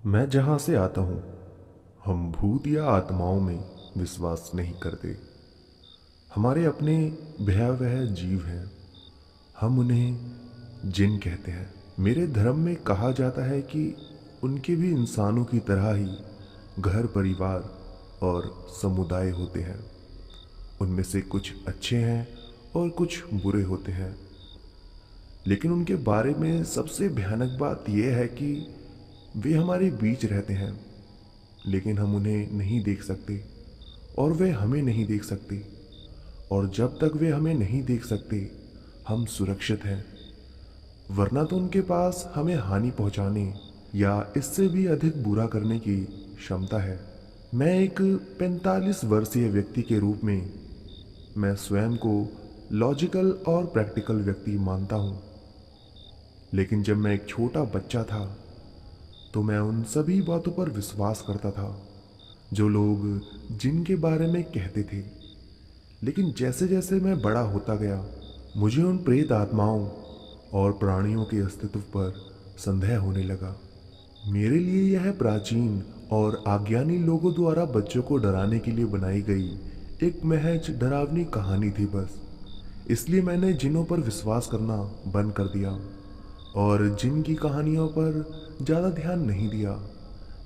मैं जहाँ से आता हूँ, हम भूत या आत्माओं में विश्वास नहीं करते। हमारे अपने भयावह जीव हैं, हम उन्हें जिन कहते हैं। मेरे धर्म में कहा जाता है कि उनके भी इंसानों की तरह ही घर, परिवार और समुदाय होते हैं। उनमें से कुछ अच्छे हैं और कुछ बुरे होते हैं, लेकिन उनके बारे में सबसे भयानक बात यह है कि वे हमारे बीच रहते हैं, लेकिन हम उन्हें नहीं देख सकते और वे हमें नहीं देख सकते। और जब तक वे हमें नहीं देख सकते, हम सुरक्षित हैं, वरना तो उनके पास हमें हानि पहुंचाने या इससे भी अधिक बुरा करने की क्षमता है। मैं एक 45 वर्षीय व्यक्ति के रूप में मैं स्वयं को लॉजिकल और प्रैक्टिकल व्यक्ति मानता हूँ, लेकिन जब मैं एक छोटा बच्चा था तो मैं उन सभी बातों पर विश्वास करता था जो लोग जिनके बारे में कहते थे। लेकिन जैसे जैसे मैं बड़ा होता गया, मुझे उन प्रेत आत्माओं और प्राणियों के अस्तित्व पर संदेह होने लगा। मेरे लिए यह प्राचीन और अज्ञानी लोगों द्वारा बच्चों को डराने के लिए बनाई गई एक महज डरावनी कहानी थी बस। इसलिए मैंने जिनों पर विश्वास करना बंद कर दिया और जिन की कहानियों पर ज़्यादा ध्यान नहीं दिया।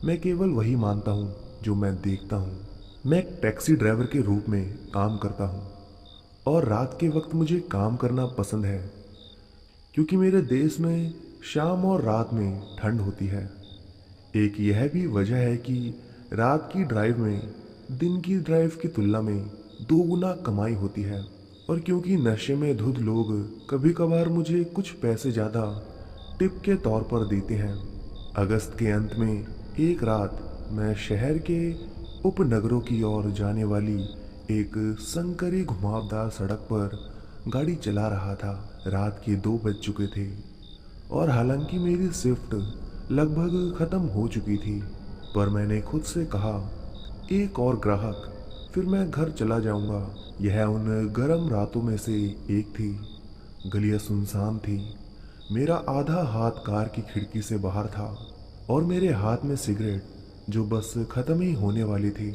मैं केवल वही मानता हूँ जो मैं देखता हूँ। मैं एक टैक्सी ड्राइवर के रूप में काम करता हूँ और रात के वक्त मुझे काम करना पसंद है, क्योंकि मेरे देश में शाम और रात में ठंड होती है। एक यह भी वजह है कि रात की ड्राइव में दिन की ड्राइव की तुलना में 2 गुना कमाई होती है। और क्योंकि नशे में धुत लोग कभी कभार मुझे कुछ पैसे ज़्यादा टिप के तौर पर देते हैं। अगस्त के अंत में एक रात मैं शहर के उपनगरों की ओर जाने वाली एक संकरी घुमावदार सड़क पर गाड़ी चला रहा था। रात के 2 बज चुके थे और हालांकि मेरी शिफ्ट लगभग ख़त्म हो चुकी थी, पर मैंने खुद से कहा, एक और ग्राहक फिर मैं घर चला जाऊंगा। यह उन गर्म रातों में से एक थी। गलियां सुनसान थी। मेरा आधा हाथ कार की खिड़की से बाहर था और मेरे हाथ में सिगरेट जो बस ख़त्म ही होने वाली थी,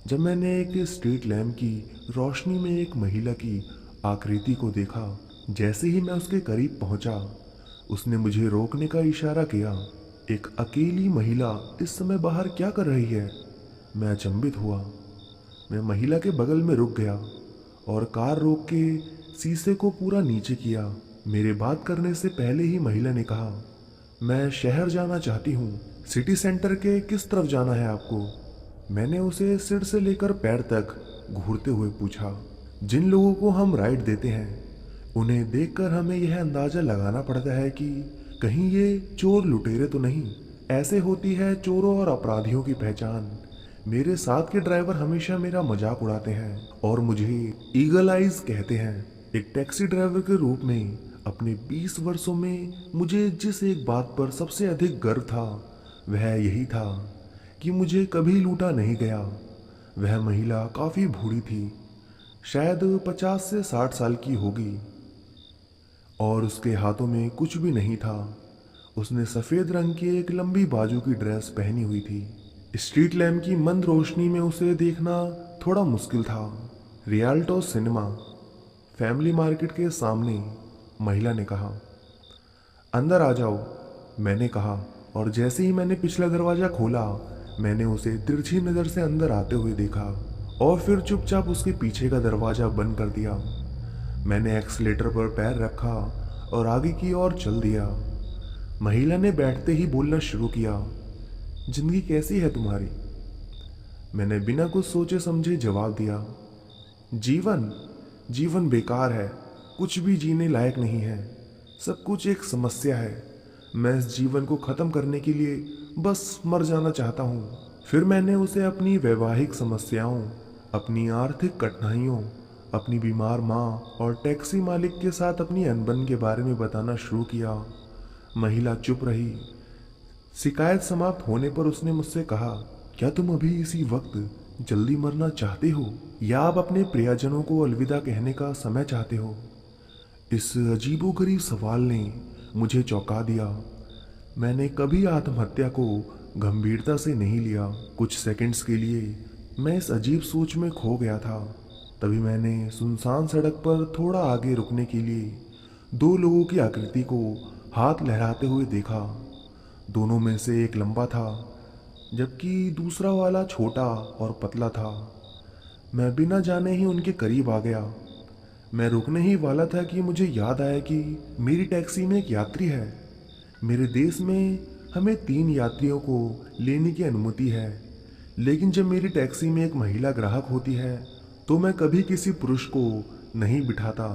जब मैंने एक स्ट्रीट लैम्प की रोशनी में एक महिला की आकृति को देखा। जैसे ही मैं उसके करीब पहुंचा, उसने मुझे रोकने का इशारा किया। एक अकेली महिला इस समय बाहर क्या कर रही है? मैं अचंभित हुआ। मैं महिला के बगल में रुक गया और कार रोक के शीशे को पूरा नीचे किया। मेरे बात करने से पहले ही महिला ने कहा, मैं शहर जाना चाहती हूँ। सिटी सेंटर के किस तरफ जाना है आपको? मैंने उसे सिर से लेकर पैर तक घूरते हुए पूछा। जिन लोगों को हम राइड देते हैं, उन्हें देखकर हमें यह अंदाज़ा लगाना पड़ता है कि कहीं ये चोर लुटेरे तो नहीं। ऐसे होती है चोरों और अपराधियों की पहचान। मेरे साथ के ड्राइवर हमेशा मेरा मजाक उड़ाते हैं और मुझे ईगल आइज कहते हैं। एक टैक्सी ड्राइवर के रूप में अपने 20 वर्षों में मुझे जिस एक बात पर सबसे अधिक गर्व था, वह यही था कि मुझे कभी लूटा नहीं गया। वह महिला काफ़ी बूढ़ी थी, शायद 50 से 60 साल की होगी, और उसके हाथों में कुछ भी नहीं था। उसने सफ़ेद रंग की एक लंबी बाजू की ड्रेस पहनी हुई थी। स्ट्रीट लैम्प की मंद रोशनी में उसे देखना थोड़ा मुश्किल था। रियाल्टो सिनेमा फैमिली मार्केट के सामने, महिला ने कहा। अंदर आ जाओ, मैंने कहा, और जैसे ही मैंने पिछला दरवाज़ा खोला, मैंने उसे तिरछी नज़र से अंदर आते हुए देखा और फिर चुपचाप उसके पीछे का दरवाज़ा बंद कर दिया। मैंने एक्सीलेटर पर पैर रखा और आगे की ओर चल दिया। महिला ने बैठते ही बोलना शुरू किया, जिंदगी कैसी है तुम्हारी? मैंने बिना कुछ सोचे समझे जवाब दिया, जीवन जीवन बेकार है, कुछ भी जीने लायक नहीं है, सब कुछ एक समस्या है। मैं इस जीवन को ख़त्म करने के लिए बस मर जाना चाहता हूँ। फिर मैंने उसे अपनी वैवाहिक समस्याओं, अपनी आर्थिक कठिनाइयों, अपनी बीमार माँ और टैक्सी मालिक के साथ अपनी अनबन के बारे में बताना शुरू किया। महिला चुप रही। शिकायत समाप्त होने पर उसने मुझसे कहा, क्या तुम अभी इसी वक्त जल्दी मरना चाहते हो या आप अपने प्रियजनों को अलविदा कहने का समय चाहते हो? इस अजीबोगरीब सवाल ने मुझे चौंका दिया। मैंने कभी आत्महत्या को गंभीरता से नहीं लिया। कुछ सेकंड्स के लिए मैं इस अजीब सोच में खो गया था। तभी मैंने सुनसान सड़क पर थोड़ा आगे रुकने के लिए दो लोगों की आकृति को हाथ लहराते हुए देखा। दोनों में से एक लंबा था जबकि दूसरा वाला छोटा और पतला था। मैं बिना जाने ही उनके करीब आ गया। मैं रुकने ही वाला था कि मुझे याद आया कि मेरी टैक्सी में एक यात्री है। मेरे देश में हमें 3 यात्रियों को लेने की अनुमति है, लेकिन जब मेरी टैक्सी में एक महिला ग्राहक होती है तो मैं कभी किसी पुरुष को नहीं बिठाता।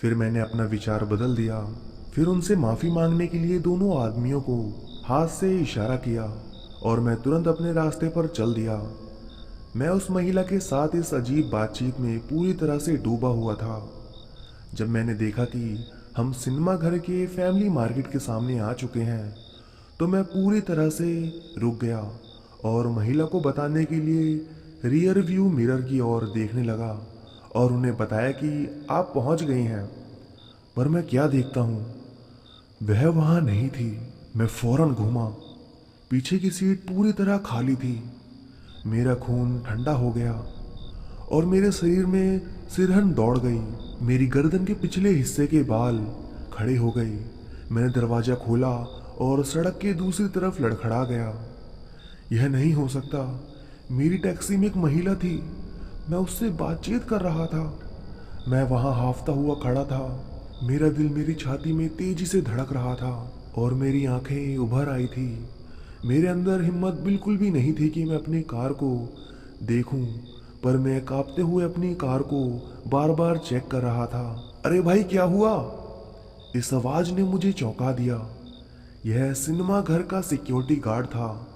फिर मैंने अपना विचार बदल दिया। फिर उनसे माफ़ी मांगने के लिए दोनों आदमियों को हाथ से इशारा किया और मैं तुरंत अपने रास्ते पर चल दिया। मैं उस महिला के साथ इस अजीब बातचीत में पूरी तरह से डूबा हुआ था। जब मैंने देखा कि हम सिनेमा घर के फैमिली मार्केट के सामने आ चुके हैं तो मैं पूरी तरह से रुक गया और महिला को बताने के लिए रियर व्यू मिरर की ओर देखने लगा और उन्हें बताया कि आप पहुंच गए हैं। पर मैं क्या देखता हूँ, वह वहाँ नहीं थी। मैं फौरन घूमा। पीछे की सीट पूरी तरह खाली थी। मेरा खून ठंडा हो गया और मेरे शरीर में सिरहन दौड़ गई। मेरी गर्दन के पिछले हिस्से के बाल खड़े हो गए। मैंने दरवाज़ा खोला और सड़क के दूसरी तरफ लड़खड़ा गया। यह नहीं हो सकता। मेरी टैक्सी में एक महिला थी। मैं उससे बातचीत कर रहा था। मैं वहाँ हांफता हुआ खड़ा था। मेरा दिल मेरी छाती में तेजी से धड़क रहा था और मेरी आंखें उभर आई थी। मेरे अंदर हिम्मत बिल्कुल भी नहीं थी कि मैं अपनी कार को देखूं, पर मैं कांपते हुए अपनी कार को बार बार चेक कर रहा था। अरे भाई, क्या हुआ? इस आवाज ने मुझे चौंका दिया। यह सिनेमा घर का सिक्योरिटी गार्ड था,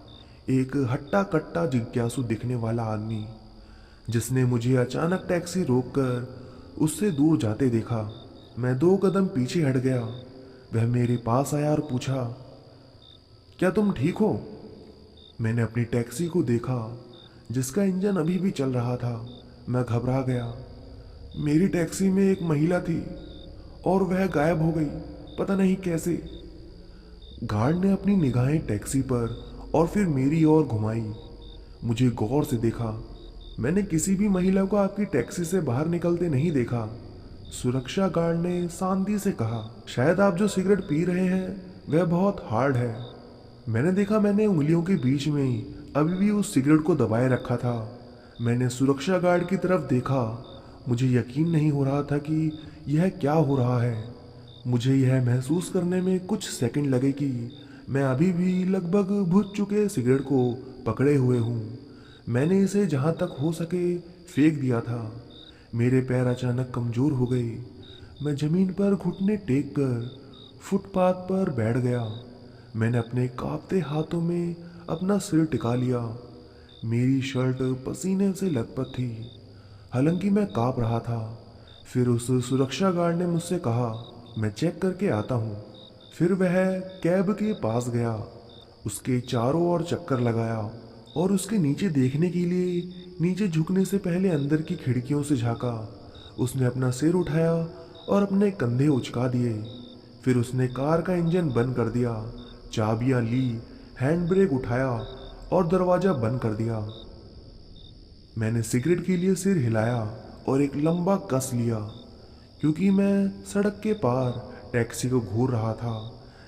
एक हट्टा कट्टा जिज्ञासु दिखने वाला आदमी, जिसने मुझे अचानक टैक्सी रोककर उससे दूर जाते देखा। मैं 2 कदम पीछे हट गया। वह मेरे पास आया और पूछा, क्या तुम ठीक हो? मैंने अपनी टैक्सी को देखा जिसका इंजन अभी भी चल रहा था। मैं घबरा गया। मेरी टैक्सी में एक महिला थी और वह गायब हो गई, पता नहीं कैसे। गार्ड ने अपनी निगाहें टैक्सी पर और फिर मेरी ओर घुमाई। मुझे गौर से देखा। मैंने किसी भी महिला को आपकी टैक्सी से बाहर निकलते नहीं देखा। सुरक्षा गार्ड ने शांति से कहा, शायद आप जो सिगरेट पी रहे हैं वह बहुत हार्ड है। मैंने देखा मैंने उंगलियों के बीच में ही अभी भी उस सिगरेट को दबाए रखा था। मैंने सुरक्षा गार्ड की तरफ देखा। मुझे यकीन नहीं हो रहा था कि यह क्या हो रहा है। मुझे यह महसूस करने में कुछ सेकंड लगे कि मैं अभी भी लगभग बुझ चुके सिगरेट को पकड़े हुए हूँ। मैंने इसे जहाँ तक हो सके फेंक दिया था। मेरे पैर अचानक कमज़ोर हो गए। मैं ज़मीन पर घुटने टेक कर फुटपाथ पर बैठ गया। मैंने अपने कांपते हाथों में अपना सिर टिका लिया। मेरी शर्ट पसीने से लथपथ थी, हालांकि मैं कांप रहा था। फिर उस सुरक्षा गार्ड ने मुझसे कहा, मैं चेक करके आता हूँ। फिर वह कैब के पास गया, उसके चारों ओर चक्कर लगाया और उसके नीचे देखने के लिए नीचे झुकने से पहले अंदर की खिड़कियों से झांका। उसने अपना सिर उठाया और अपने कंधे उचका दिए। फिर उसने कार का इंजन बंद कर दिया, चाबियां ली, हैंड ब्रेक उठाया और दरवाजा बंद कर दिया। मैंने सिगरेट के लिए सिर हिलाया और एक लंबा कस लिया, क्योंकि मैं सड़क के पार टैक्सी को घूर रहा था।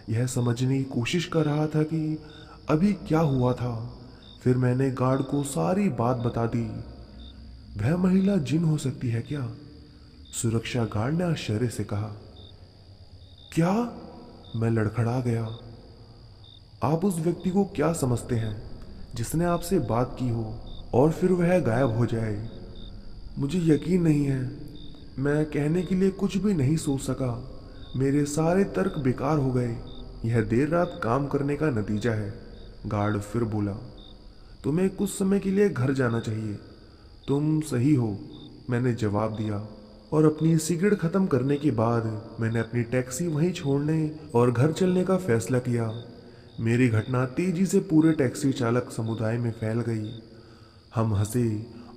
यह समझने की कोशिश कर रहा था कि अभी क्या हुआ था। फिर मैंने गार्ड को सारी बात बता दी। वह महिला जिन हो सकती है क्या? सुरक्षा गार्ड ने आश्चर्य से कहा। क्या? मैं लड़खड़ा गया। आप उस व्यक्ति को क्या समझते हैं जिसने आपसे बात की हो और फिर वह गायब हो जाए? मुझे यकीन नहीं है। मैं कहने के लिए कुछ भी नहीं सोच सका। मेरे सारे तर्क बेकार हो गए। यह देर रात काम करने का नतीजा है। गार्ड फिर बोला, तुम्हें कुछ समय के लिए घर जाना चाहिए। तुम सही हो, मैंने जवाब दिया। और अपनी सिगरेट खत्म करने के बाद मैंने अपनी टैक्सी वहीं छोड़ने और घर चलने का फैसला किया। मेरी घटना तेजी से पूरे टैक्सी चालक समुदाय में फैल गई। हम हंसे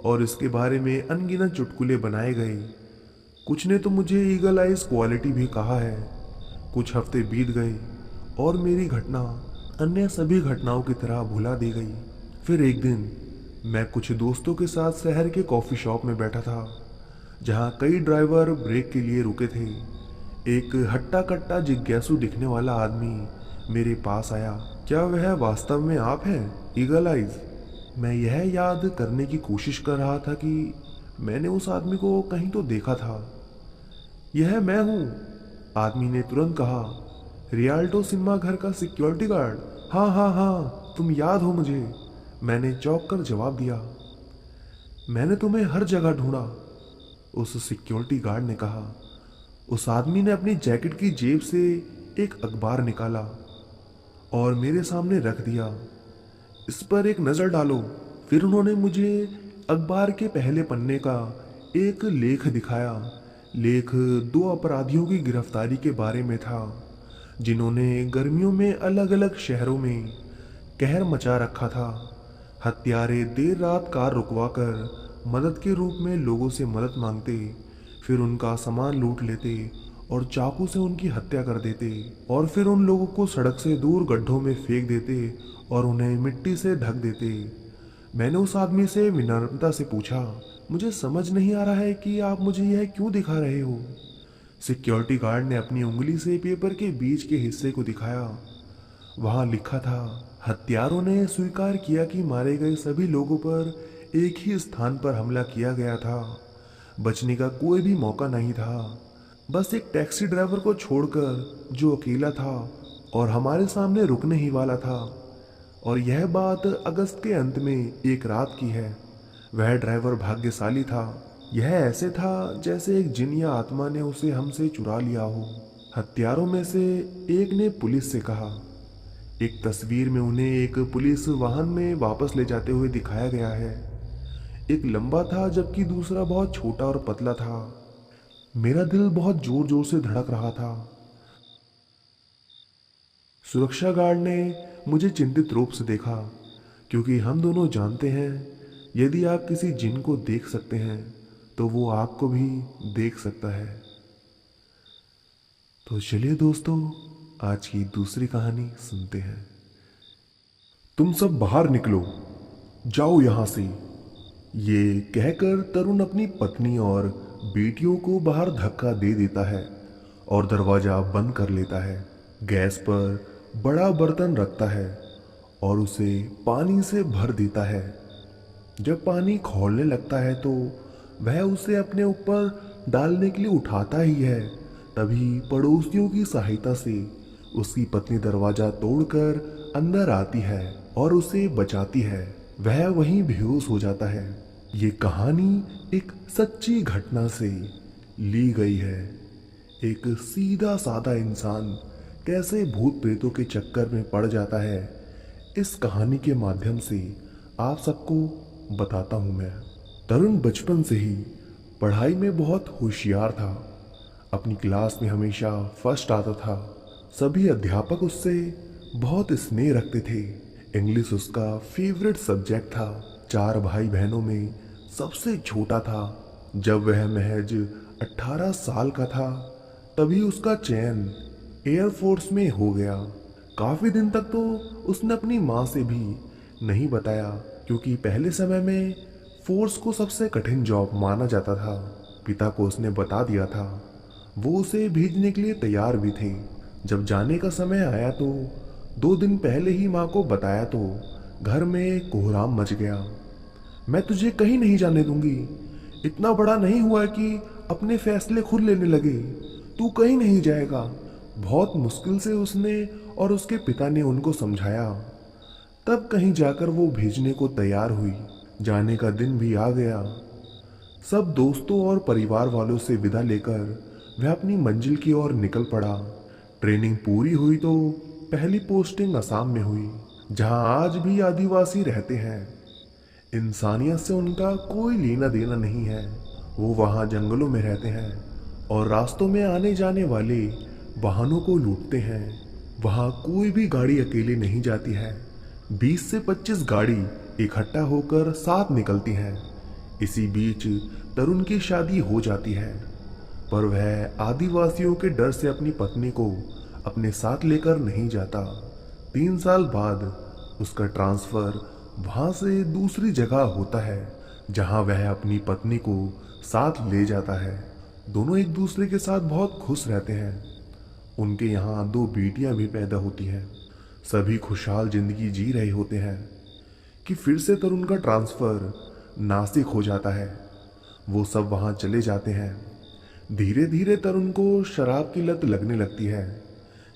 और इसके बारे में अनगिनत चुटकुले बनाए गए। कुछ ने तो मुझे ईगल आइज क्वालिटी भी कहा है। कुछ हफ्ते बीत गए और मेरी घटना अन्य सभी घटनाओं की तरह भुला दी गई। फिर एक दिन मैं कुछ दोस्तों के साथ शहर के कॉफ़ी शॉप में बैठा था, जहाँ कई ड्राइवर ब्रेक के लिए रुके थे। एक हट्टा कट्टा जिज्ञासु दिखने वाला आदमी मेरे पास आया। क्या वह वास्तव में आप हैं, ईगल आइज? मैं यह याद करने की कोशिश कर रहा था कि मैंने उस आदमी को कहीं तो देखा था। यह मैं हूँ, आदमी ने तुरंत कहा। रियाल्टो सिनेमा घर का सिक्योरिटी गार्ड। हाँ हाँ हाँ, तुम याद हो मुझे, मैंने चौंक कर जवाब दिया। मैंने तुम्हें हर जगह ढूंढा, उस सिक्योरिटी गार्ड ने कहा। उस आदमी ने अपनी जैकेट की जेब से एक अखबार निकाला और मेरे सामने रख दिया। इस पर एक नज़र डालो। फिर उन्होंने मुझे अखबार के पहले पन्ने का एक लेख दिखाया। लेख दो अपराधियों की गिरफ्तारी के बारे में था, जिन्होंने गर्मियों में अलग अलग शहरों में कहर मचा रखा था। हत्यारे देर रात कार रुकवाकर मदद के रूप में लोगों से मदद मांगते, फिर उनका सामान लूट लेते और चाकू से उनकी हत्या कर देते, और फिर उन लोगों को सड़क से दूर गड्ढों में फेंक देते और उन्हें मिट्टी से ढक देते। मैंने उस आदमी से विनम्रता से पूछा, मुझे समझ नहीं आ रहा है कि आप मुझे यह क्यों दिखा रहे हो? सिक्योरिटी गार्ड ने अपनी उंगली से पेपर के बीच के हिस्से को दिखाया। वहां लिखा था, हत्यारों ने स्वीकार किया कि मारे गए सभी लोगों पर एक ही स्थान पर हमला किया गया था। बचने का कोई भी मौका नहीं था, बस एक टैक्सी ड्राइवर को छोड़कर जो अकेला था और हमारे सामने रुकने ही वाला था। और यह बात अगस्त के अंत में एक रात की है। वह ड्राइवर भाग्यशाली था। यह ऐसे था जैसे एक जिन या आत्मा ने उसे हमसे चुरा लिया हो। हत्यारों में से एक ने पुलिस से कहा। एक तस्वीर में उन्हें एक पुलिस वाहन में वापस ले जाते हुए दिखाया गया है। एक लंबा था जबकि दूसरा बहुत छोटा और पतला था। मेरा दिल बहुत जोर जोर से धड़क रहा था। सुरक्षा गार्ड ने मुझे चिंतित रूप से देखा, क्योंकि हम दोनों जानते हैं यदि आप किसी जिन को देख सकते हैं तो वो आपको भी देख सकता है। तो चलिए दोस्तों, आज की दूसरी कहानी सुनते हैं। तुम सब बाहर निकलो, जाओ यहां से, ये कहकर तरुण अपनी पत्नी और बेटियों को बाहर धक्का दे देता है और दरवाजा बंद कर लेता है। गैस पर बड़ा बर्तन रखता है और उसे पानी से भर देता है। जब पानी खौलने लगता है तो वह उसे अपने ऊपर डालने के लिए उठाता ही है। तभी पड़ोसियों की सहायता से उसकी पत्नी दरवाजा तोड़कर अंदर आती है और उसे बचाती है। वह वहीं बेहोश हो जाता है। ये कहानी एक सच्ची घटना से ली गई है। एक सीधा साधा इंसान कैसे भूत प्रेतों के चक्कर में पड़ जाता है, इस कहानी के माध्यम से आप सबको बताता हूँ मैं। तरुण बचपन से ही पढ़ाई में बहुत होशियार था। अपनी क्लास में हमेशा फर्स्ट आता था। सभी अध्यापक उससे बहुत स्नेह रखते थे। इंग्लिश उसका फेवरेट सब्जेक्ट था। 4 भाई बहनों में सबसे छोटा था। जब वह महज 18 साल का था तभी उसका चयन एयरफोर्स में हो गया। काफ़ी दिन तक तो उसने अपनी माँ से भी नहीं बताया, क्योंकि पहले समय में फोर्स को सबसे कठिन जॉब माना जाता था। पिता को उसने बता दिया था। वो उसे भेजने के लिए तैयार भी थे। जब जाने का समय आया तो 2 दिन पहले ही माँ को बताया तो घर में कोहराम मच गया। मैं तुझे कहीं नहीं जाने दूंगी। इतना बड़ा नहीं हुआ कि अपने फैसले खुद लेने लगे। तू कहीं नहीं जाएगा। बहुत मुश्किल से उसने और उसके पिता ने उनको समझाया। तब कहीं जाकर वो भेजने को तैयार हुई। जाने का दिन भी आ गया। सब दोस्तों और परिवार वालों से विदा लेकर वह अपनी मंजिल की ओर निकल पड़ा। ट्रेनिंग पूरी हुई तो पहली पोस्टिंग असम में हुई, जहां आज भी आदिवासी रहते हैं। इंसानियत से उनका कोई लेना देना नहीं है। वो वहाँ जंगलों में रहते हैं और रास्तों में आने जाने वाले वाहनों को लूटते हैं। वहाँ कोई भी गाड़ी अकेले नहीं जाती है। 20 से 25 गाड़ी इकट्ठा होकर साथ निकलती हैं। इसी बीच तरुण की शादी हो जाती है, पर वह आदिवासियों के डर से अपनी पत्नी को अपने साथ लेकर नहीं जाता। 3 साल बाद उसका ट्रांसफ़र वहाँ से दूसरी जगह होता है जहाँ वह अपनी पत्नी को साथ ले जाता है। दोनों एक दूसरे के साथ बहुत खुश रहते हैं। उनके यहाँ 2 बेटियां भी पैदा होती हैं। सभी खुशहाल जिंदगी जी रहे होते हैं कि फिर से तरुण का ट्रांसफ़र नासिक हो जाता है। वो सब वहाँ चले जाते हैं। धीरे धीरे तरुण को शराब की लत लगने लगती है,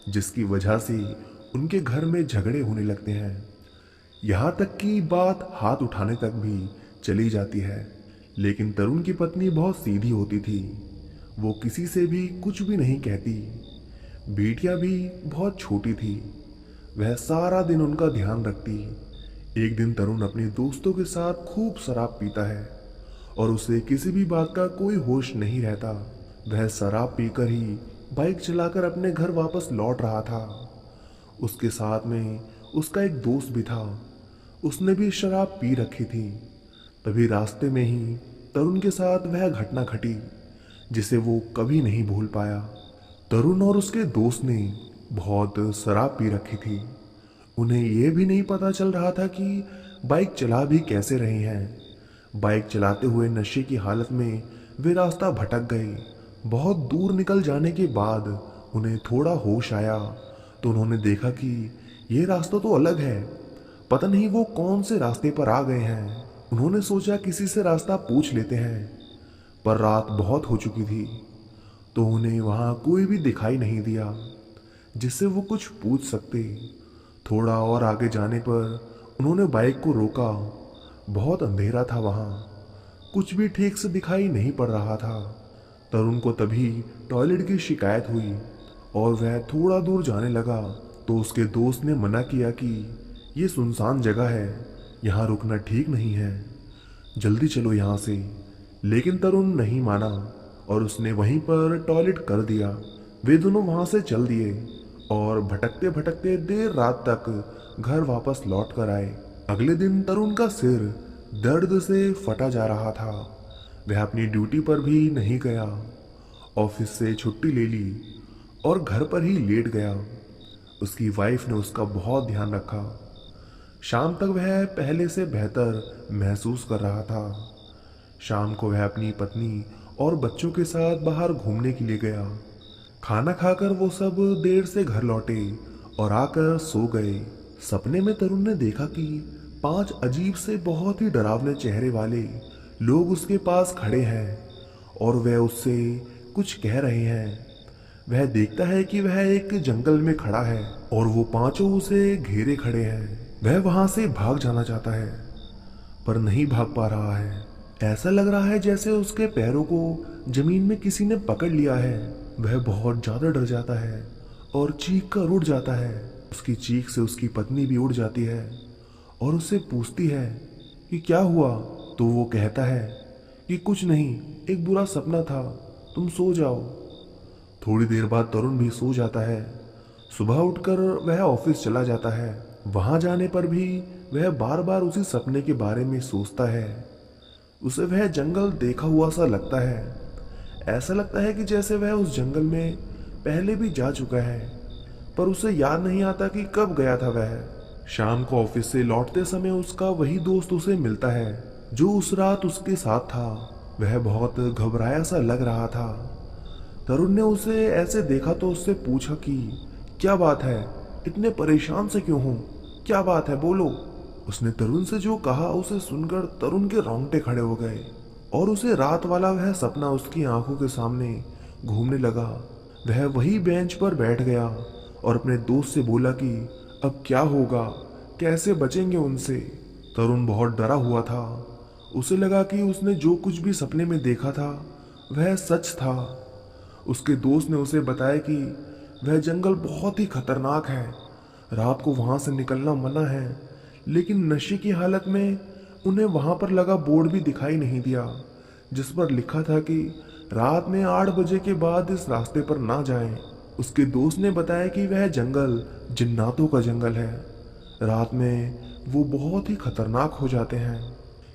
जिसकी वजह से उनके घर में झगड़े होने लगते हैं। यहाँ तक कि बात हाथ उठाने तक भी चली जाती है। लेकिन तरुण की पत्नी बहुत सीधी होती थी। वो किसी से भी कुछ भी नहीं कहती। बेटियां भी बहुत छोटी थी। वह सारा दिन उनका ध्यान रखती। एक दिन तरुण अपने दोस्तों के साथ खूब शराब पीता है और उसे किसी भी बात का कोई होश नहीं रहता। वह शराब पीकर ही बाइक चलाकर अपने घर वापस लौट रहा था। उसके साथ में उसका एक दोस्त भी था। उसने भी शराब पी रखी थी। तभी रास्ते में ही तरुण के साथ वह घटना घटी जिसे वो कभी नहीं भूल पाया। तरुण और उसके दोस्त ने बहुत शराब पी रखी थी। उन्हें यह भी नहीं पता चल रहा था कि बाइक चला भी कैसे रहे हैं। बाइक चलाते हुए नशे की हालत में वे रास्ता भटक गए। बहुत दूर निकल जाने के बाद उन्हें थोड़ा होश आया तो उन्होंने देखा कि यह रास्ता तो अलग है। पता नहीं वो कौन से रास्ते पर आ गए हैं। उन्होंने सोचा किसी से रास्ता पूछ लेते हैं, पर रात बहुत हो चुकी थी तो उन्हें वहाँ कोई भी दिखाई नहीं दिया जिससे वो कुछ पूछ सकते। थोड़ा और आगे जाने पर उन्होंने बाइक को रोका। बहुत अंधेरा था वहाँ, कुछ भी ठीक से दिखाई नहीं पड़ रहा था। तरुण को तभी टॉयलेट की शिकायत हुई और वह थोड़ा दूर जाने लगा तो उसके दोस्त ने मना किया कि ये सुनसान जगह है, यहाँ रुकना ठीक नहीं है, जल्दी चलो यहाँ से। लेकिन तरुण नहीं माना और उसने वहीं पर टॉयलेट कर दिया। वे दोनों वहाँ से चल दिए और भटकते भटकते देर रात तक घर वापस लौट कर आए। अगले दिन तरुण का सिर दर्द से फटा जा रहा था। वह अपनी ड्यूटी पर भी नहीं गया, ऑफिस से छुट्टी ले ली और घर पर ही लेट गया। उसकी वाइफ ने उसका बहुत ध्यान रखा। शाम तक वह पहले से बेहतर महसूस कर रहा था। शाम को वह अपनी पत्नी और बच्चों के साथ बाहर घूमने के लिए गया। खाना खाकर वो सब देर से घर लौटे और आकर सो गए। सपने में तरुण ने देखा कि 5 अजीब से बहुत ही डरावने चेहरे वाले लोग उसके पास खड़े हैं और वह उससे कुछ कह रहे हैं। वह देखता है कि वह एक जंगल में खड़ा है और वो 5 उसे घेरे खड़े हैं। वह वहां से भाग जाना चाहता है पर नहीं भाग पा रहा है। ऐसा लग रहा है जैसे उसके पैरों को जमीन में किसी ने पकड़ लिया है। वह बहुत ज्यादा डर जाता है और चीख कर उड़ जाता है। उसकी चीख से उसकी पत्नी भी उड़ जाती है और उससे पूछती है कि क्या हुआ। तो वो कहता है कि कुछ नहीं, एक बुरा सपना था, तुम सो जाओ। थोड़ी देर बाद तरुण भी सो जाता है। सुबह उठकर वह ऑफिस चला जाता है। वहां जाने पर भी वह बार बार उसी सपने के बारे में सोचता है। उसे वह जंगल देखा हुआ सा लगता है। ऐसा लगता है कि जैसे वह उस जंगल में पहले भी जा चुका है, पर उसे याद नहीं आता कि कब गया था वह। शाम को ऑफिस से लौटते समय उसका वही दोस्त उसे मिलता है जो उस रात उसके साथ था। वह बहुत घबराया सा लग रहा था। तरुण ने उसे ऐसे देखा तो उससे पूछा कि क्या बात है, इतने परेशान से क्यों हो, क्या बात है, बोलो। उसने तरुण से जो कहा उसे सुनकर तरुण के रोंगटे खड़े हो गए और उसे रात वाला वह सपना उसकी आंखों के सामने घूमने लगा। वह वही बेंच पर बैठ गया और अपने दोस्त से बोला कि अब क्या होगा, कैसे बचेंगे उनसे। तरुण बहुत डरा हुआ था। उसे लगा कि उसने जो कुछ भी सपने में देखा था वह सच था। उसके दोस्त ने उसे बताया कि वह जंगल बहुत ही खतरनाक है, रात को वहां से निकलना मना है। लेकिन नशे की हालत में उन्हें वहां पर लगा बोर्ड भी दिखाई नहीं दिया जिस पर लिखा था कि रात में 8 बजे के बाद इस रास्ते पर ना जाएं। उसके दोस्त ने बताया कि वह जंगल जिन्नातों का जंगल है। रात में वो बहुत ही खतरनाक हो जाते हैं,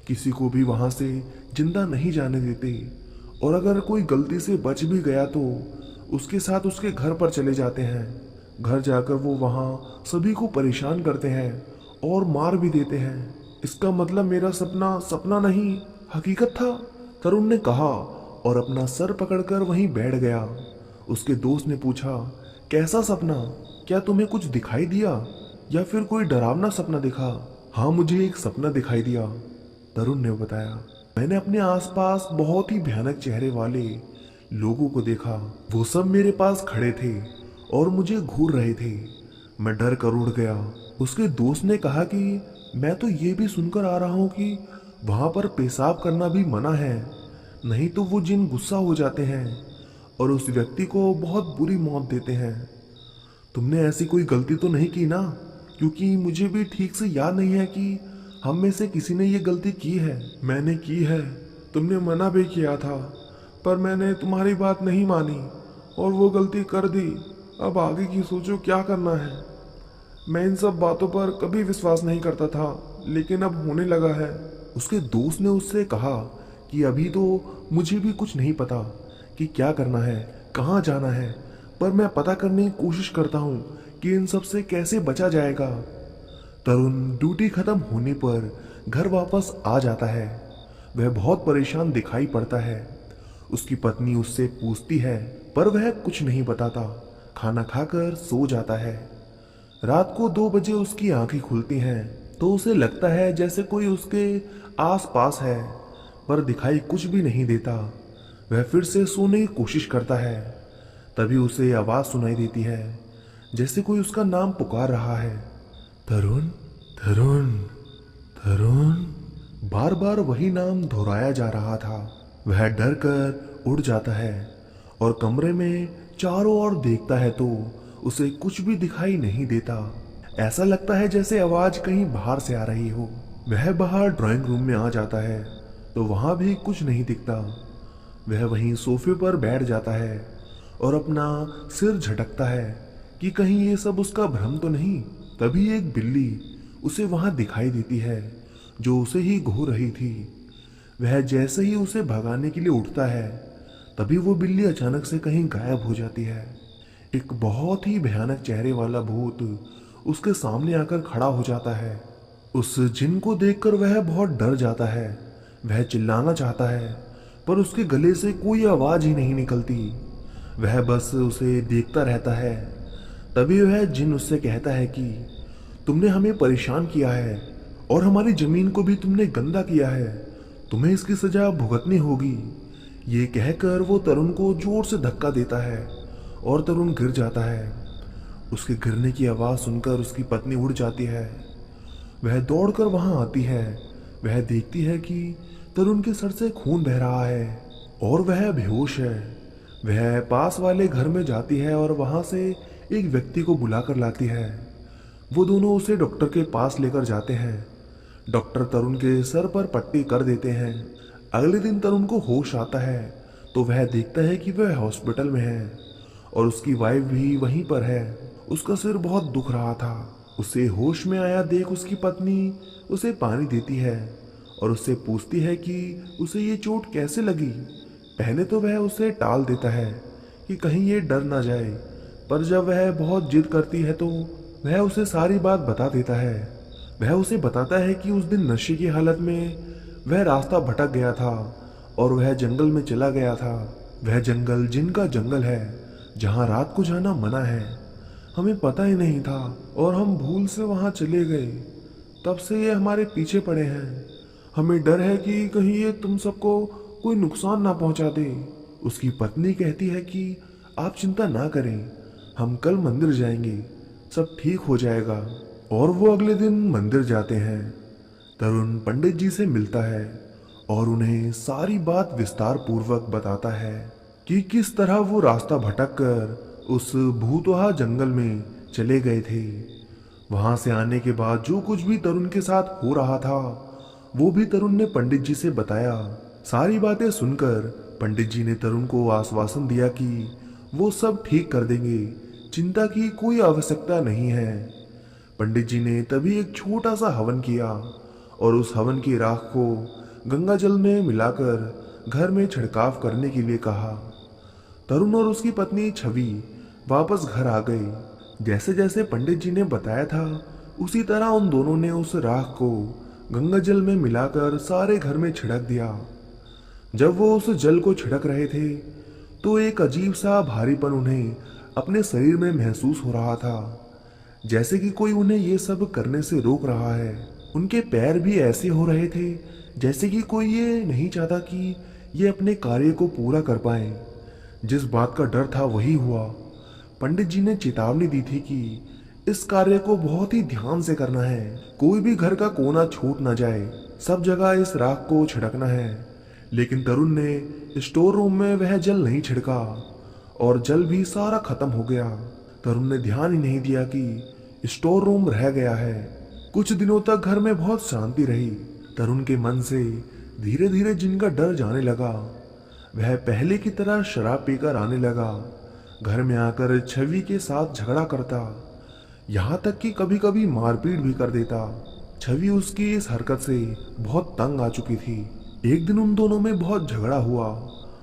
किसी को भी वहां से जिंदा नहीं जाने देते और अगर कोई गलती से बच भी गया तो उसके साथ उसके घर पर चले जाते हैं। घर जाकर वो वहाँ सभी को परेशान करते हैं और मार भी देते हैं। इसका मतलब मेरा सपना सपना नहीं, हकीकत था, तरुण ने कहा और अपना सर पकड़कर वहीं बैठ गया। उसके दोस्त ने पूछा, कैसा सपना? क्या तुम्हें कुछ दिखाई दिया या फिर कोई डरावना सपना दिखा? हाँ, मुझे एक सपना दिखाई दिया, तरुण ने बताया। मैंने अपने आसपास बहुत ही भयानक चेहरे वाले लोगों को देखा। वो सब मेरे पास खड़े थे और मुझे घूर रहे थे। मैं डर कर उड़ गया। उसके दोस्त ने कहा कि मैं तो ये भी सुनकर आ रहा हूँ कि वहाँ पर पेशाब करना भी मना है, नहीं तो वो जिन गुस्सा हो जाते हैं और उस व्यक्ति को बहुत बुरी मौत देते हैं। तुमने ऐसी कोई गलती तो नहीं की ना? क्योंकि मुझे भी ठीक से याद नहीं है कि हम में से किसी ने ये गलती की है। मैंने की है, तुमने मना भी किया था, पर मैंने तुम्हारी बात नहीं मानी और वो गलती कर दी। अब आगे की सोचो क्या करना है। मैं इन सब बातों पर कभी विश्वास नहीं करता था, लेकिन अब होने लगा है। उसके दोस्त ने उससे कहा कि अभी तो मुझे भी कुछ नहीं पता कि क्या करना है, कहाँ जाना है, पर मैं पता करने की कोशिश करता हूँ कि इन सब से कैसे बचा जाएगा। तरुण ड्यूटी खत्म होने पर घर वापस आ जाता है। वह बहुत परेशान दिखाई पड़ता है। उसकी पत्नी उससे पूछती है, पर वह कुछ नहीं बताता। खाना खाकर सो जाता है। रात को 2 बजे उसकी आंखें खुलती हैं तो उसे लगता है जैसे कोई उसके आस पास है, पर दिखाई कुछ भी नहीं देता। वह फिर से सोने की कोशिश करता है। तभी उसे आवाज सुनाई देती है, जैसे कोई उसका नाम पुकार रहा है, तरुण, तरुण, तरुण। बार बार वही नाम दोहराया जा रहा था। वह डर कर उड़ जाता है और कमरे में चारों ओर देखता है तो उसे कुछ भी दिखाई नहीं देता। ऐसा लगता है जैसे आवाज कहीं बाहर से आ रही हो। वह बाहर ड्राइंग रूम में आ जाता है तो वहां भी कुछ नहीं दिखता। वह वहीं सोफे पर बैठ जाता है और अपना सिर झटकता है कि कहीं ये सब उसका भ्रम तो नहीं। तभी एक बिल्ली उसे वहां दिखाई देती है जो उसे ही घूर रही थी। वह जैसे ही उसे भगाने के लिए उठता है, तभी वो बिल्ली अचानक से कहीं गायब हो जाती है। एक बहुत ही भयानक चेहरे वाला भूत उसके सामने आकर खड़ा हो जाता है। उस जिन को देखकर वह बहुत डर जाता है। वह चिल्लाना चाहता है, पर उसके गले से कोई आवाज ही नहीं निकलती। वह बस उसे देखता रहता है। तभी वह जिन उससे कहता है कि तुमने हमें परेशान किया है और हमारी जमीन को भी तुमने गंदा किया है, तुम्हें इसकी सजा भुगतनी होगी। ये कहकर वो तरुण को जोर से धक्का देता है और तरुण गिर जाता है। उसके गिरने की आवाज सुनकर उसकी पत्नी उड़ जाती है। वह दौड़कर वहां आती है। वह देखती है कि तरुण के सर से खून बह रहा है और वह बेहोश है। वह पास वाले घर में जाती है और वहां से एक व्यक्ति को बुलाकर लाती है। वो दोनों उसे डॉक्टर के पास लेकर जाते हैं। डॉक्टर तरुण के सर पर पट्टी कर देते हैं। अगले दिन तरुण को होश आता है तो वह देखता है कि वह हॉस्पिटल में है और उसकी वाइफ भी वहीं पर है। उसका सिर बहुत दुख रहा था। उसे होश में आया देख उसकी पत्नी उसे पानी देती है और उससे पूछती है कि उसे ये चोट कैसे लगी। पहले तो वह उसे टाल देता है कि कहीं ये डर ना जाए, पर जब वह बहुत जिद करती है तो वह उसे सारी बात बता देता है। वह उसे बताता है कि उस दिन नशे की हालत में वह रास्ता भटक गया था और वह जंगल में चला गया था। वह जंगल जिनका जंगल है, जहाँ रात को जाना मना है। हमें पता ही नहीं था और हम भूल से वहाँ चले गए। तब से ये हमारे पीछे पड़े हैं। हमें डर है कि कहीं ये तुम सबको कोई नुकसान ना पहुंचा दे। उसकी पत्नी कहती है कि आप चिंता ना करें, हम कल मंदिर जाएंगे, सब ठीक हो जाएगा। और वो अगले दिन मंदिर जाते हैं। तरुण पंडित जी से मिलता है और उन्हें सारी बात विस्तार पूर्वक बताता है कि किस तरह वो रास्ता भटक कर उस भूतहा जंगल में चले गए थे। वहां से आने के बाद जो कुछ भी तरुण के साथ हो रहा था वो भी तरुण ने पंडित जी से बताया। सारी बातें सुनकर पंडित जी ने तरुण को आश्वासन दिया कि वो सब ठीक कर देंगे, चिंता की कोई आवश्यकता नहीं है। पंडित जी ने तभी एक छोटा सा हवन किया और उस हवन की राख को गंगा जल में मिलाकर घर में छिड़काव करने के लिए कहा। तरुण और उसकी पत्नी छवि वापस घर आ गई। जैसे जैसे पंडित जी ने बताया था उसी तरह उन दोनों ने उस राख को गंगा जल में मिलाकर सारे घर में छिड़क दिया। जब वो उस जल को छिड़क रहे थे तो एक अजीब सा भारीपन उन्हें अपने शरीर में महसूस हो रहा था, जैसे कि कोई उन्हें ये सब करने से रोक रहा है। उनके पैर भी ऐसे हो रहे थे जैसे कि कोई ये नहीं चाहता कि ये अपने कार्य को पूरा कर पाए। जिस बात का डर था वही हुआ। पंडित जी ने चेतावनी दी थी कि इस कार्य को बहुत ही ध्यान से करना है, कोई भी घर का कोना छूट ना जाए, सब जगह इस राख को छिड़कना है। लेकिन तरुण ने स्टोर रूम में वह जल नहीं छिड़का और जल भी सारा खत्म हो गया। तरुण ने ध्यान ही नहीं दिया कि स्टोर रूम रह गया है। कुछ दिनों तक घर में बहुत शांति रही। तरुण के मन से धीरे धीरे जिनका डर जाने लगा। वह पहले की तरह शराब पीकर आने लगा, घर में आकर छवि के साथ झगड़ा करता, यहाँ तक कि कभी कभी मारपीट भी कर देता। छवि उसकी इस हरकत से बहुत तंग आ चुकी थी। एक दिन उन दोनों में बहुत झगड़ा हुआ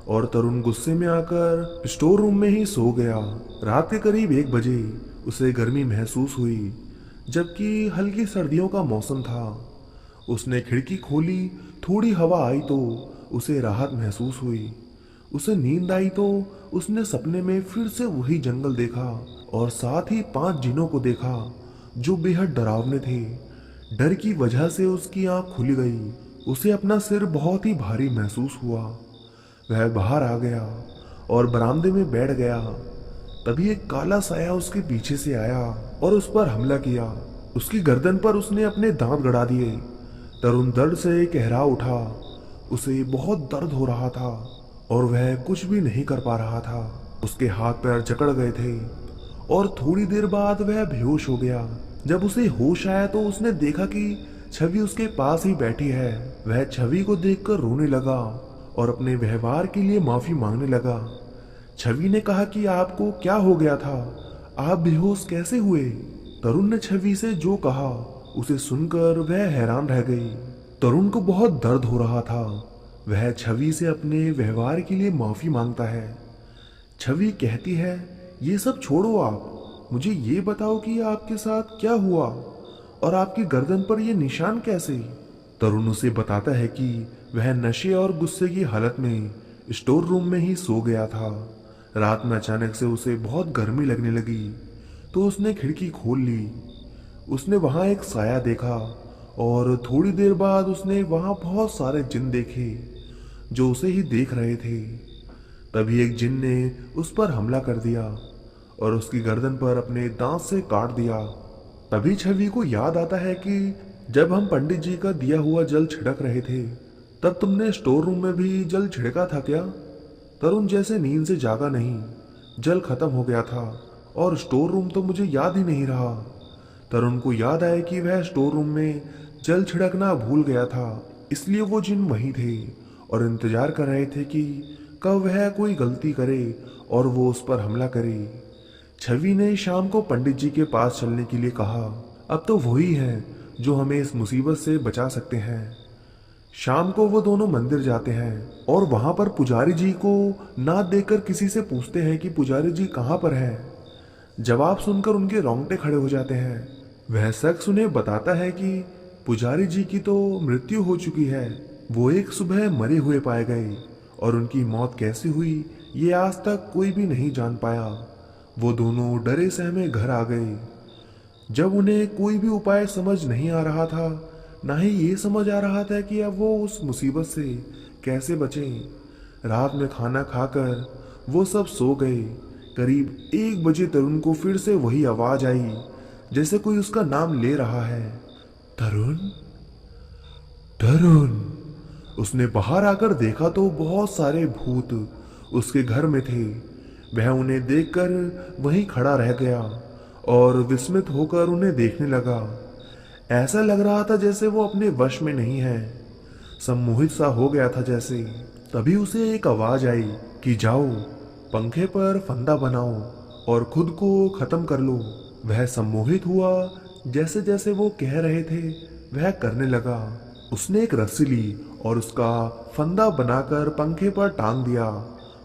और तरुण गुस्से में आकर स्टोर रूम में ही सो गया। रात के करीब 1 बजे उसे गर्मी महसूस हुई, जबकि हल्की सर्दियों का मौसम था। उसने खिड़की खोली, थोड़ी हवा आई तो उसे राहत महसूस हुई। उसे नींद आई तो उसने सपने में फिर से वही जंगल देखा और साथ ही 5 जिनों को देखा जो बेहद डरावने थे। डर की वजह से उसकी आंख खुल गई। उसे अपना सिर बहुत ही भारी महसूस हुआ। वह बाहर आ गया और बरामदे में बैठ गया। तभी एक काला साया उसके पीछे से आया और उस पर हमला किया। उसकी गर्दन पर उसने अपने दांत गड़ा दिए। तरुण दर्द से कहरा उठा। उसे बहुत दर्द हो रहा था और वह कुछ भी नहीं कर पा रहा था। उसके हाथ पैर जकड़ गए थे और थोड़ी देर बाद वह बेहोश हो गया। जब उसे होश आया तो उसने देखा कि छवि उसके पास ही बैठी है। वह छवि को देखकर रोने लगा और अपने व्यवहार के लिए माफी मांगने लगा। छवि ने कहा कि आपको क्या हो गया था, आप बेहोश कैसे हुए? तरुण ने छवि से जो कहा उसे सुनकर वह हैरान रह गई। तरुण को बहुत दर्द हो रहा था। वह छवि से अपने व्यवहार के लिए माफी मांगता है। छवि कहती है, ये सब छोड़ो, आप मुझे ये बताओ कि आपके साथ क्या हुआ और आपकी गर्दन पर ये निशान कैसे? तरुण उसे बताता है कि वह नशे और गुस्से की हालत में स्टोर रूम में ही सो गया था। रात में अचानक से उसे बहुत गर्मी लगने लगी तो उसने खिड़की खोल ली। उसने वहां एक साया देखा और थोड़ी देर बाद उसने वहां बहुत सारे जिन देखे जो उसे ही देख रहे थे। तभी एक जिन ने उस पर हमला कर दिया और उसकी गर्दन पर अपने दांत से काट दिया। तभी छवि को याद आता है कि जब हम पंडित जी का दिया हुआ जल छिड़क रहे थे तब तुमने स्टोर रूम में भी जल छिड़का था क्या? तरुण जैसे नींद से जागा नहीं। जल खत्म हो गया था और स्टोर रूम तो मुझे याद ही नहीं रहा। तरुण को याद आया कि वह स्टोर रूम में जल छिड़कना भूल गया था, इसलिए वो जिन वहीं थे और इंतजार कर रहे थे कि कब वह कोई गलती करे और वो उस पर हमला करे। छवि ने शाम को पंडित जी के पास चलने के लिए कहा। अब तो वही है जो हमें इस मुसीबत से बचा सकते हैं। शाम को वो दोनों मंदिर जाते हैं और वहां पर पुजारी जी को ना देखकर किसी से पूछते हैं कि पुजारी जी कहाँ पर हैं। जवाब सुनकर उनके रोंगटे खड़े हो जाते हैं। वह शख्स उन्हें बताता है कि पुजारी जी की तो मृत्यु हो चुकी है। वो एक सुबह मरे हुए पाए गए और उनकी मौत कैसे हुई ये आज तक कोई भी नहीं जान पाया। वो दोनों डरे सहमे घर आ गए। जब उन्हें कोई भी उपाय समझ नहीं आ रहा था, ना ही ये समझ आ रहा था कि अब वो उस मुसीबत से कैसे बचें। रात में खाना खाकर वो सब सो गए। करीब 1 बजे तरुण को फिर से वही आवाज आई जैसे कोई उसका नाम ले रहा है, तरुण, तरुण। उसने बाहर आकर देखा तो बहुत सारे भूत उसके घर में थे। वह उन्हें देखकर वहीं खड़ा रह गया और विस्मित होकर उन्हें देखने लगा। ऐसा लग रहा था जैसे वो अपने वश में नहीं है, सम्मोहित सा हो गया था जैसे। तभी उसे एक आवाज आई कि जाओ पंखे पर फंदा बनाओ और खुद को खत्म कर लो। वह सम्मोहित हुआ। जैसे जैसे वो कह रहे थे वह करने लगा। उसने एक रस्सी ली और उसका फंदा बनाकर पंखे पर टांग दिया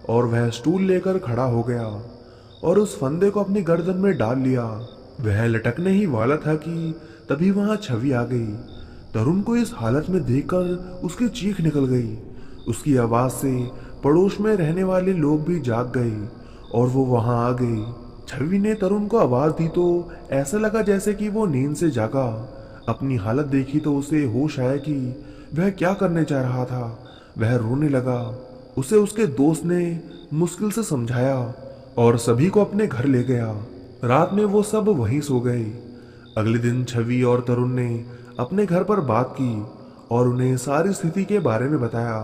और वह स्टूल लेकर खड़ा हो गया और उस फंदे को अपनी गर्दन में डाल लिया। वह लटकने ही वाला था कि तभी वहां छवि आ गई। तरुण को इस हालत में देखकर उसकी चीख निकल गई। उसकी आवाज से पड़ोस में रहने वाले लोग भी जाग गए और वो वहां आ गए। छवि ने तरुण को आवाज दी तो ऐसा लगा जैसे कि वो नींद से जागा। अपनी हालत देखी तो उसे होश आया कि वह क्या करने जा रहा था। वह रोने लगा। उसे उसके दोस्त ने मुश्किल से समझाया और सभी को अपने घर ले गया। रात में वो सब वहीं सो गए। अगले दिन छवि और तरुण ने अपने घर पर बात की और उन्हें सारी स्थिति के बारे में बताया।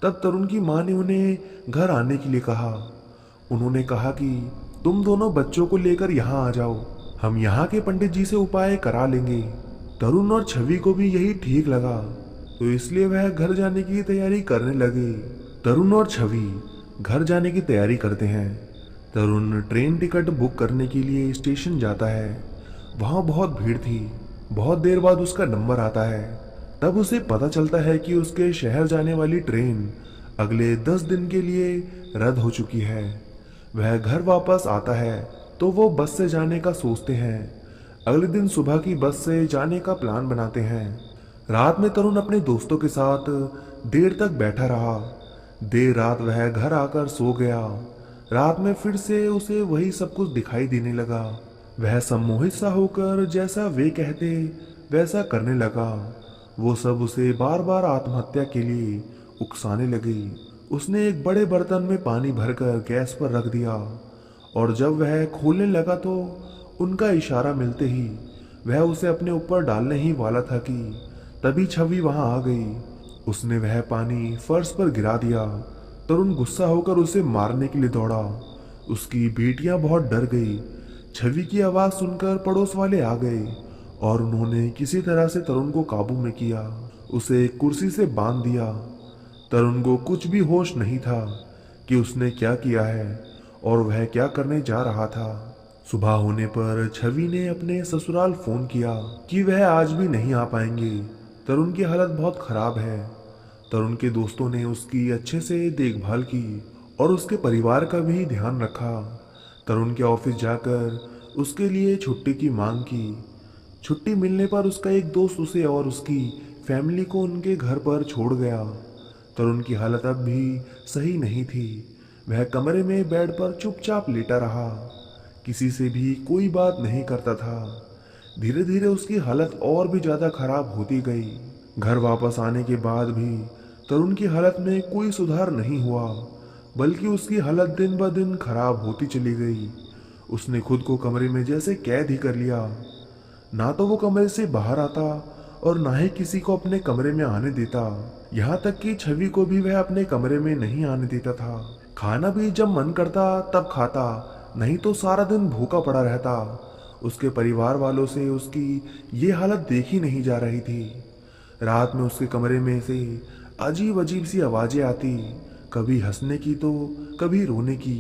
तब तरुण की मां ने उन्हें घर आने के लिए कहा। उन्होंने कहा कि तुम दोनों बच्चों को लेकर यहाँ आ जाओ, हम यहाँ के पंडित जी से उपाय करा लेंगे। तरुण और छवि को भी यही ठीक लगा, तो इसलिए वह घर जाने की तैयारी करने लगे। तरुण और छवि घर जाने की तैयारी करते हैं। तरुण ट्रेन टिकट बुक करने के लिए स्टेशन जाता है। वहाँ बहुत भीड़ थी। बहुत देर बाद उसका नंबर आता है। तब उसे पता चलता है कि उसके शहर जाने वाली ट्रेन अगले 10 दिन के लिए रद्द हो चुकी है। वह घर वापस आता है तो वो बस से जाने का सोचते हैं। अगले दिन सुबह की बस से जाने का प्लान बनाते हैं। रात में तरुण अपने दोस्तों के साथ देर तक बैठा रहा। देर रात वह घर आकर सो गया। रात में फिर से उसे वही सब कुछ दिखाई देने लगा। वह सम्मोहित सा होकर जैसा वे कहते वैसा करने लगा। वो सब उसे बार बार आत्महत्या के लिए उकसाने लगी। उसने एक बड़े बर्तन में पानी भरकर गैस पर रख दिया और जब वह खोलने लगा तो उनका इशारा मिलते ही वह उसे अपने ऊपर डालने ही वाला था कि तभी छवि वहां आ गई। उसने वह पानी फर्श पर गिरा दिया। तरुण गुस्सा होकर उसे मारने के लिए दौड़ा। उसकी बेटियां बहुत डर गई। छवि की आवाज सुनकर पड़ोस वाले आ गए और उन्होंने किसी तरह से तरुण को काबू में किया। उसे एक कुर्सी से बांध दिया। तरुण को कुछ भी होश नहीं था कि उसने क्या किया है और वह क्या करने जा रहा था। सुबह होने पर छवि ने अपने ससुराल फोन किया कि वह आज भी नहीं आ पाएंगे। तरुण की हालत बहुत खराब है। तरुण के दोस्तों ने उसकी अच्छे से देखभाल की और उसके परिवार का भी ध्यान रखा। तरुण के ऑफिस जाकर उसके लिए छुट्टी की मांग की। छुट्टी मिलने पर उसका एक दोस्त उसे और उसकी फैमिली को उनके घर पर छोड़ गया। तरुण की हालत अब भी सही नहीं थी। वह कमरे में बेड पर चुपचाप लेटा रहा, किसी से भी कोई बात नहीं करता था। धीरे धीरे उसकी हालत और भी ज्यादा खराब होती गई। घर वापस आने के बाद भी तरुण की हालत में कोई सुधार नहीं हुआ, बल्कि उसकी हालत दिन ब दिन खराब होती चली गई। उसने खुद को कमरे में जैसे कैद ही कर लिया। ना तो वो कमरे से बाहर आता और ना ही किसी को अपने कमरे में आने देता। यहाँ तक कि छवि को भी वह अपने कमरे में नहीं आने देता था। खाना भी जब मन करता तब खाता, नहीं तो सारा दिन भूखा पड़ा रहता। उसके परिवार वालों से उसकी ये हालत देखी नहीं जा रही थी। रात में उसके कमरे में से अजीब अजीब सी आवाजें आती, कभी हंसने की तो कभी रोने की।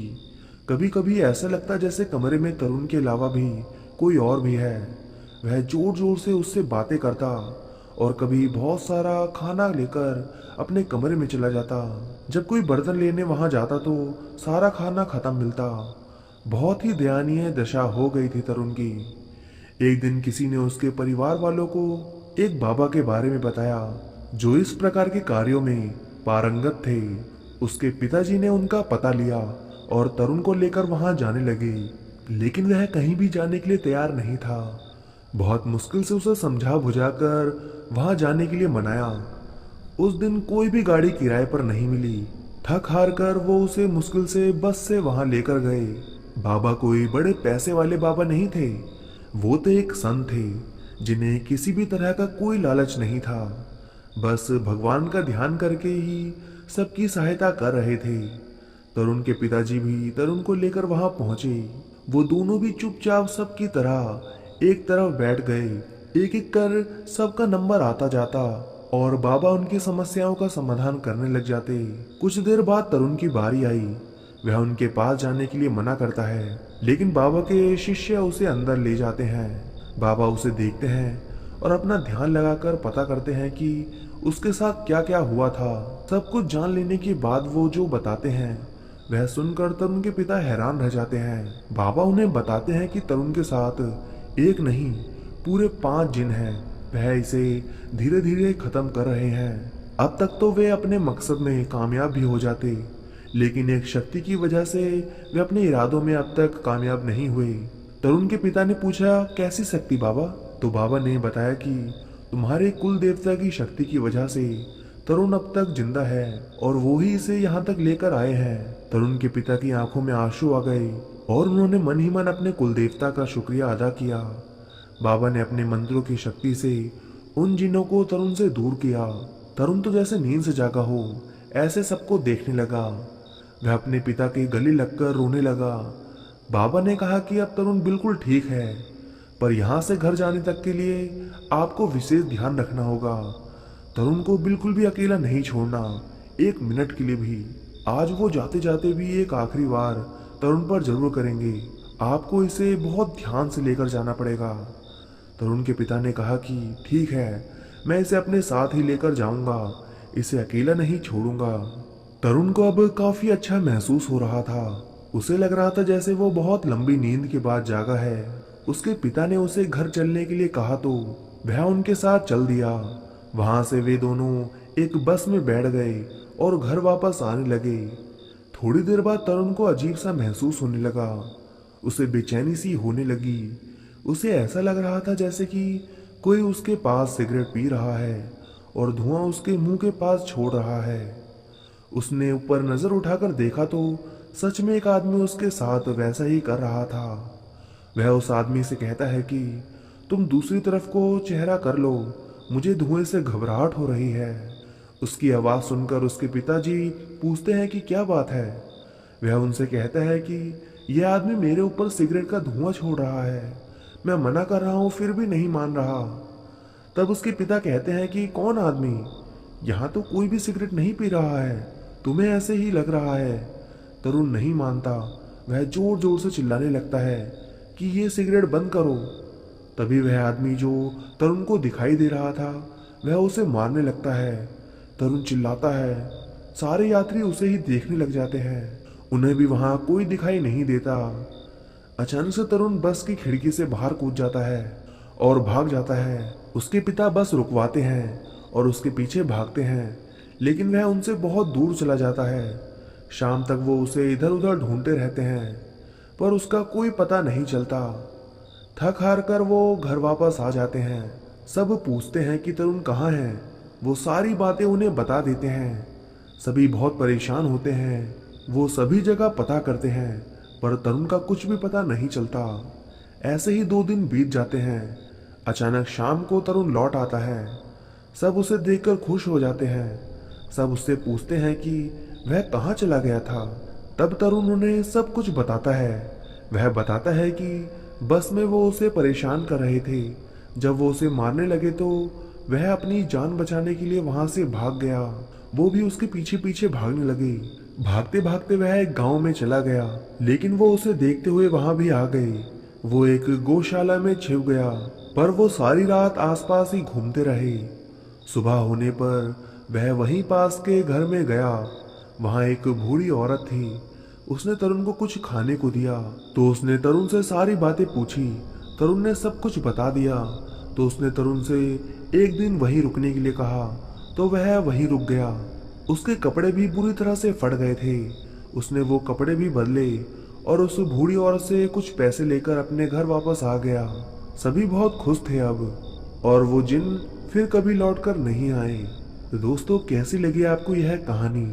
कभी कभी ऐसा लगता जैसे कमरे में तरुण के अलावा भी कोई और भी है। वह जोर जोर से उससे बातें करता और कभी बहुत सारा खाना लेकर अपने कमरे में चला जाता। जब कोई बर्तन लेने वहां जाता तो सारा खाना खत्म मिलता। बहुत ही दयनीय दशा हो गई थी तरुण की। एक दिन किसी ने उसके परिवार वालों को एक बाबा के बारे में बताया जो इस प्रकार के कार्यों में पारंगत थे। उसके पिताजी ने उनका पता लिया और तरुण को लेकर वहां जाने लगे, लेकिन वह कहीं भी जाने के लिए तैयार नहीं था। बहुत मुश्किल से उसे समझा बुझाकर वहां जाने के लिए मनाया। उस दिन कोई भी गाड़ी किराए पर नहीं मिली। थक हार कर वो उसे मुश्किल से बस से वहां लेकर गए। बाबा कोई बड़े पैसे वाले बाबा नहीं थे, वो तो एक संत थे जिन्हें किसी भी तरह का कोई लालच नहीं था। बस भगवान का ध्यान करके ही सबकी सहायता कर रहे थे। तरुण के पिताजी भी तरुण को लेकर वहां पहुंचे। वो दोनों भी चुपचाप सबकी तरह एक तरफ बैठ गए। एक एक कर सबका नंबर आता जाता और बाबा उनकी समस्याओं का समाधान करने लग जाते। कुछ देर बाद तरुण की बारी आई। वह उनके पास जाने के लिए मना करता है, लेकिन बाबा के शिष्य उसे अंदर ले जाते हैं। बाबा उसे देखते हैं और अपना ध्यान लगाकर पता करते हैं कि उसके साथ क्या क्या हुआ था। सब कुछ जान लेने के बाद वो जो बताते हैं वह सुनकर तरुण के पिता हैरान रह जाते हैं। बाबा उन्हें बताते हैं कि तरुण के साथ एक नहीं पूरे 5 जिन हैं। वह इसे धीरे धीरे खत्म कर रहे हैं। अब तक तो वे अपने मकसद में कामयाब भी हो जाते, लेकिन एक शक्ति की वजह से वे अपने इरादों में अब तक कामयाब नहीं हुए। तरुण के पिता ने पूछा, कैसी शक्ति बाबा? तो बाबा ने बताया कि तुम्हारे कुल देवता की शक्ति की वजह से तरुण अब तक जिंदा है और वो ही इसे यहाँ तक लेकर आए हैं। तरुण के पिता की आंखों में आंसू आ गए और उन्होंने मन ही मन अपने कुल देवता का शुक्रिया अदा किया। बाबा ने अपने मंत्रों की शक्ति से उन जिनों को तरुण से दूर किया। तरुण तो जैसे नींद से जागा हो ऐसे सबको देखने लगा। वह अपने पिता के गले लगकर रोने लगा। बाबा ने कहा कि अब तरुण बिल्कुल ठीक है, पर यहाँ से घर जाने तक के लिए आपको विशेष ध्यान रखना होगा। तरुण को बिल्कुल भी अकेला नहीं छोड़ना, 1 मिनट के लिए भी। आज वो जाते जाते भी एक आखिरी बार तरुण पर जरूर करेंगे। आपको इसे बहुत ध्यान से लेकर जाना पड़ेगा। तरुण के पिता ने कहा कि ठीक है, मैं इसे अपने साथ ही लेकर जाऊंगा, इसे अकेला नहीं छोड़ूंगा। तरुण को अब काफी अच्छा महसूस हो रहा था। उसे लग रहा था जैसे वो बहुत लंबी नींद के बाद जागा है। उसके पिता ने उसे घर चलने के लिए कहा तो वह उनके साथ चल दिया। वहां से वे दोनों एक बस में बैठ गए और घर वापस आने लगे। थोड़ी देर बाद तरुण को अजीब सा महसूस होने लगा। उसे बेचैनी सी होने लगी। उसे ऐसा लग रहा था जैसे कि कोई उसके पास सिगरेट पी रहा है और धुआं उसके मुंह के पास छोड़ रहा है। उसने ऊपर नजर उठाकर देखा तो सच में एक आदमी उसके साथ वैसा ही कर रहा था। वह उस आदमी से कहता है कि तुम दूसरी तरफ को चेहरा कर लो, मुझे धुएं से घबराहट हो रही है। उसकी आवाज सुनकर उसके पिताजी पूछते हैं कि क्या बात है। वह उनसे कहता है कि यह आदमी मेरे ऊपर सिगरेट का धुआं छोड़ रहा है। मैं मना कर रहा हूं फिर भी नहीं मान रहा। तब उसके पिता कहते हैं कि कौन आदमी? यहाँ तो कोई भी सिगरेट नहीं पी रहा है, तुम्हें ऐसे ही लग रहा है। तरुण नहीं मानता। वह जोर जोर से चिल्लाने लगता है कि ये सिगरेट बंद करो। तभी वह आदमी जो तरुण को दिखाई दे रहा था वह उसे मारने लगता है। तरुण चिल्लाता है। सारे यात्री उसे ही देखने लग जाते हैं। उन्हें भी वहां कोई दिखाई नहीं देता। अचानक से तरुण बस की खिड़की से बाहर कूद जाता है और भाग जाता है। उसके पिता बस रुकवाते हैं और उसके पीछे भागते हैं, लेकिन वह उनसे बहुत दूर चला जाता है। शाम तक वो उसे इधर उधर ढूंढते रहते हैं, पर उसका कोई पता नहीं चलता। थक हार कर वो घर वापस आ जाते हैं। सब पूछते हैं कि तरुण कहाँ है। वो सारी बातें उन्हें बता देते हैं। सभी बहुत परेशान होते हैं। वो सभी जगह पता करते हैं, पर तरुण का कुछ भी पता नहीं चलता। ऐसे ही 2 दिन बीत जाते हैं। अचानक शाम को तरुण लौट आता है। सब उसे देखकर खुश हो जाते हैं। सब उससे पूछते हैं कि वह कहाँ चला गया था। तब तरुण उन्हें सब कुछ बताता है। वह बताता है कि बस में वो उसे परेशान कर रहे थे। जब वो उसे मारने लगे तो वह अपनी जान बचाने के लिए वहां से भाग गया। वो भी उसके पीछे पीछे भागने लगे। भागते भागते वह एक गांव में चला गया, लेकिन वो उसे देखते हुए वहां भी आ गए। वो एक गौशाला में छिप गया, पर वो सारी रात आसपास ही घूमते रहे। सुबह होने पर वह वहीं पास के घर में गया। वहां एक बूढ़ी औरत थी। उसने तरुण को कुछ खाने को दिया तो उसने तरुण से सारी बातें पूछी। तरुण ने सब कुछ बता दिया तो उसने तरुण से एक दिन वहीं रुकने के लिए कहा, तो वह वहीं रुक गया। उसके कपड़े भी बुरी तरह से फट गए थे। उसने वो कपड़े भी बदले और उस बूढ़ी औरत से कुछ पैसे लेकर अपने घर वापस आ गया। सभी बहुत खुश थे अब, और वो जिन फिर कभी लौटकर नहीं आए। तो दोस्तों, कैसी लगी आपको यह कहानी?